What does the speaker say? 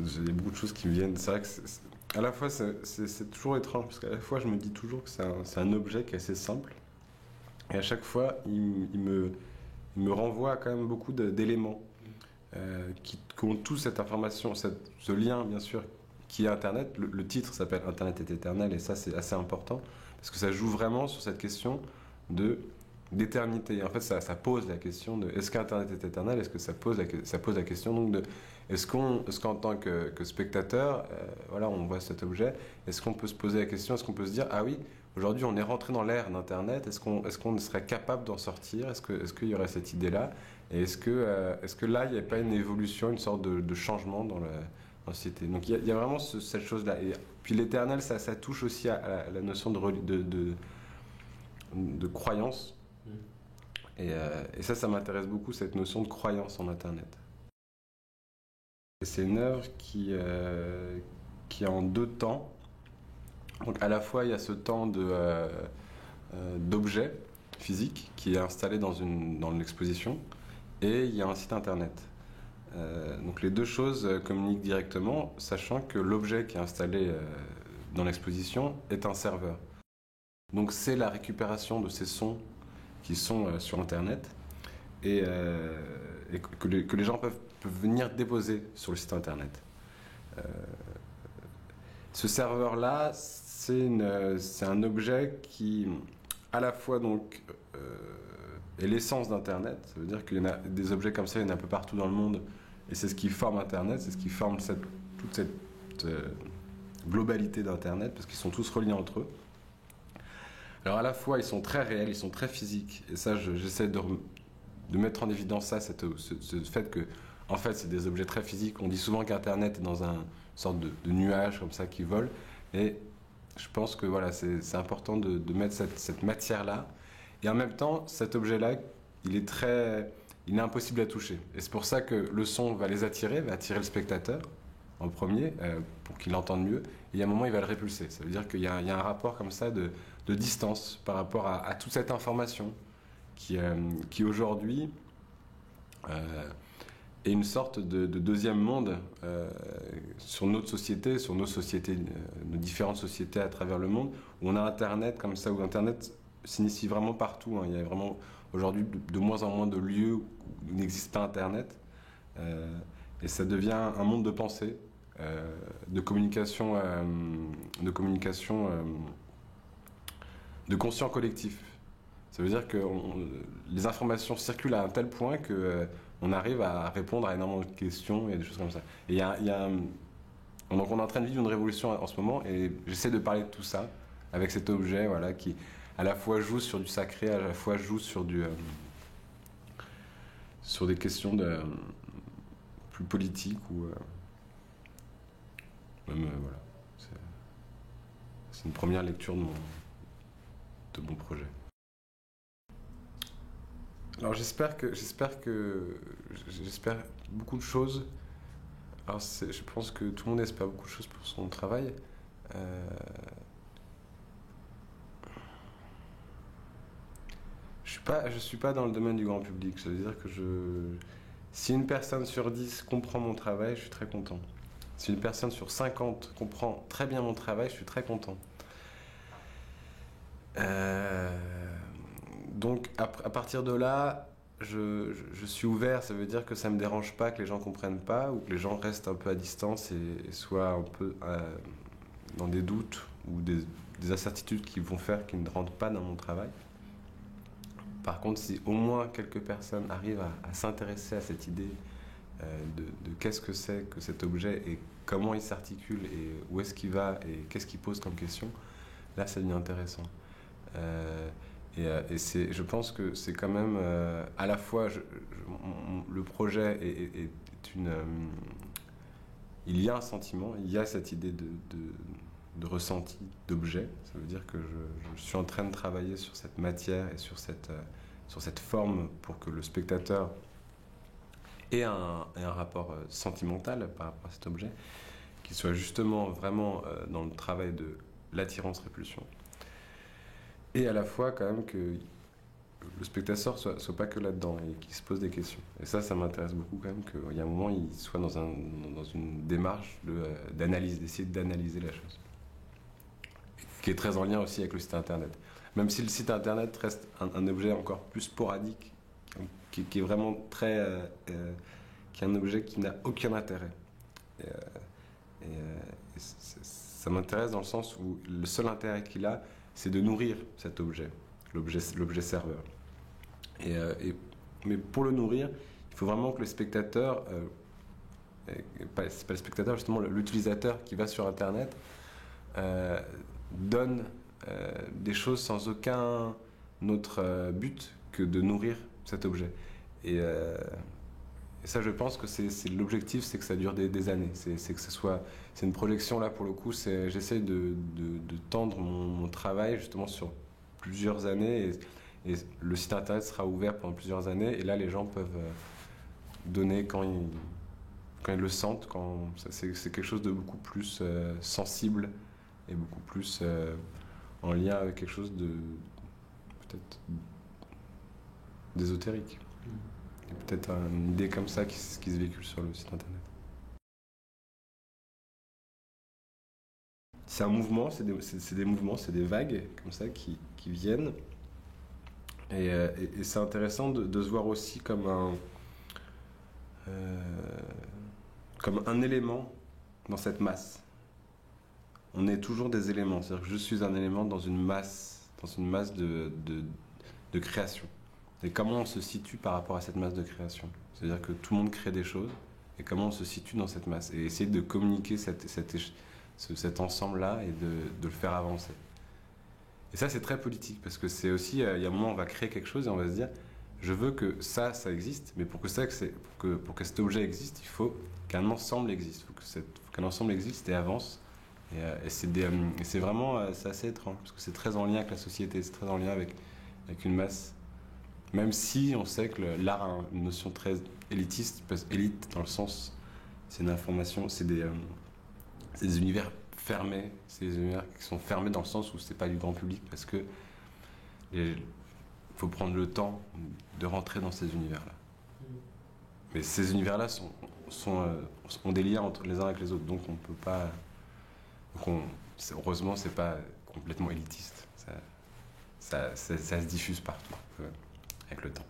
J'ai beaucoup de choses qui me viennent. C'est vrai que à la fois c'est toujours étrange parce qu'à la fois je me dis toujours que c'est un objet qui est assez simple et à chaque fois il me renvoie quand même beaucoup d'éléments qui ont tous cette information, ce lien bien sûr qui est Internet. Le titre s'appelle Internet est éternel et ça c'est assez important parce que ça joue vraiment sur cette question d'éternité. En fait, ça pose la question de est-ce qu'Internet est éternel? Est-ce que ça pose la question donc de est-ce qu'en tant que spectateur, voilà, on voit cet objet, est-ce qu'on peut se poser la question, est-ce qu'on peut se dire ah oui, aujourd'hui on est rentré dans l'ère d'Internet, est-ce qu'on serait capable d'en sortir? Est-ce qu'il y aurait cette idée-là? Et est-ce que là il n'y a pas une évolution, une sorte de changement dans la société? Donc il y a vraiment cette chose-là. Et puis l'éternel, ça touche aussi à la notion de croyance. Et ça m'intéresse beaucoup, cette notion de croyance en Internet. Et c'est une œuvre qui est en deux temps. Donc à la fois, il y a ce temps d'objet physique qui est installé dans l'exposition, et il y a un site Internet. Donc les deux choses communiquent directement, sachant que l'objet qui est installé dans l'exposition est un serveur. Donc c'est la récupération de ces sons qui sont sur Internet et que les gens peuvent venir déposer sur le site Internet. Ce serveur-là, c'est un objet qui, à la fois donc, est l'essence d'Internet. Ça veut dire qu'il y en a des objets comme ça, il y en a un peu partout dans le monde, et c'est ce qui forme Internet, c'est ce qui forme toute cette globalité d'Internet, parce qu'ils sont tous reliés entre eux. Alors à la fois, ils sont très réels, ils sont très physiques, et ça, j'essaie de mettre en évidence ça, ce fait que, en fait, c'est des objets très physiques. On dit souvent qu'Internet est dans une sorte de nuage comme ça qui vole, et je pense que voilà, c'est important de mettre cette matière-là, et en même temps, cet objet-là, il est impossible à toucher. Et c'est pour ça que le son va attirer le spectateur en premier, pour qu'il l'entende mieux, et à un moment il va le répulser. Ça veut dire qu'il y a un rapport comme ça de distance par rapport à toute cette information qui aujourd'hui est une sorte de deuxième monde sur notre société, sur nos sociétés, nos différentes sociétés à travers le monde, où on a Internet comme ça, où Internet s'initie vraiment partout. Il y a vraiment aujourd'hui de moins en moins de lieux où il n'existe pas Internet. Et ça devient un monde de pensée, de communication, de conscient collectif. Ça veut dire que les informations circulent à un tel point qu'on arrive à répondre à énormément de questions et des choses comme ça. Et donc on est en train de vivre une révolution en ce moment, et j'essaie de parler de tout ça avec cet objet, voilà, qui à la fois joue sur du sacré, à la fois joue sur des questions plus politique ou même voilà, c'est une première lecture de mon projet. Alors j'espère beaucoup de choses. Alors je pense que tout le monde espère beaucoup de choses pour son travail. Je suis pas dans le domaine du grand public. Ça veut dire que si une personne sur 10 comprend mon travail, je suis très content. Si une personne sur 50 comprend très bien mon travail, je suis très content. Donc à partir de là, je suis ouvert. Ça veut dire que ça me dérange pas que les gens comprennent pas, ou que les gens restent un peu à distance et soient un peu dans des doutes ou des incertitudes qui vont faire qu'ils ne rentrent pas dans mon travail. Par contre, si au moins quelques personnes arrivent à s'intéresser à cette idée de qu'est-ce que c'est que cet objet et comment il s'articule et où est-ce qu'il va et qu'est-ce qu'il pose comme question, là ça devient intéressant. Je pense que c'est quand même à la fois le projet est il y a un sentiment, il y a cette idée de ressenti d'objet. Ça veut dire que je suis en train de travailler sur cette matière et sur cette forme pour que le spectateur ait un rapport sentimental par rapport à cet objet, qui soit justement vraiment dans le travail de l'attirance-répulsion. Et à la fois quand même que le spectateur soit pas que là-dedans et qu'il se pose des questions. Et ça m'intéresse beaucoup quand même, qu'il y a un moment, il soit dans une démarche d'analyse, d'essayer d'analyser la chose. Qui est très en lien aussi avec le site internet. Même si le site internet reste un objet encore plus sporadique, qui est vraiment qui est un objet qui n'a aucun intérêt. Et, ça m'intéresse dans le sens où le seul intérêt qu'il a, c'est de nourrir cet objet, l'objet serveur. Mais pour le nourrir, il faut vraiment que le spectateur, c'est pas le spectateur, justement l'utilisateur qui va sur Internet, donne des choses sans aucun autre but que de nourrir cet objet. Et ça, je pense que c'est l'objectif, c'est que ça dure des années. C'est que c'est une projection là pour le coup. J'essaie de tendre mon travail justement sur plusieurs années et le site internet sera ouvert pendant plusieurs années. Et là, les gens peuvent donner quand ils le sentent. C'est quelque chose de beaucoup plus sensible et beaucoup plus en lien avec quelque chose de peut-être d'ésotérique. Et peut-être une idée comme ça qui se véhicule sur le site internet. C'est un mouvement, c'est des mouvements, c'est des vagues comme ça qui viennent. Et c'est intéressant de se voir aussi comme un élément dans cette masse. On est toujours des éléments, c'est-à-dire que je suis un élément dans une masse de création. Et comment on se situe par rapport à cette masse de création. C'est-à-dire que tout le monde crée des choses, et comment on se situe dans cette masse. Et essayer de communiquer cet ensemble-là et de le faire avancer. Et ça, c'est très politique, parce que c'est aussi, il y a un moment où on va créer quelque chose et on va se dire, je veux que ça existe, mais pour que cet objet existe, il faut qu'un ensemble existe. Il faut qu'un ensemble existe et avance. Et c'est vraiment, c'est assez étrange, parce que c'est très en lien avec la société, c'est très en lien avec une masse. Même si on sait que l'art a une notion très élitiste, élite dans le sens, c'est une information, c'est des univers fermés, c'est des univers qui sont fermés dans le sens où c'est pas du grand public, parce que il faut prendre le temps de rentrer dans ces univers-là. Mais ces univers-là ont des liens entre les uns avec les autres, donc on peut pas. Heureusement, c'est pas complètement élitiste. Ça se diffuse partout avec le temps.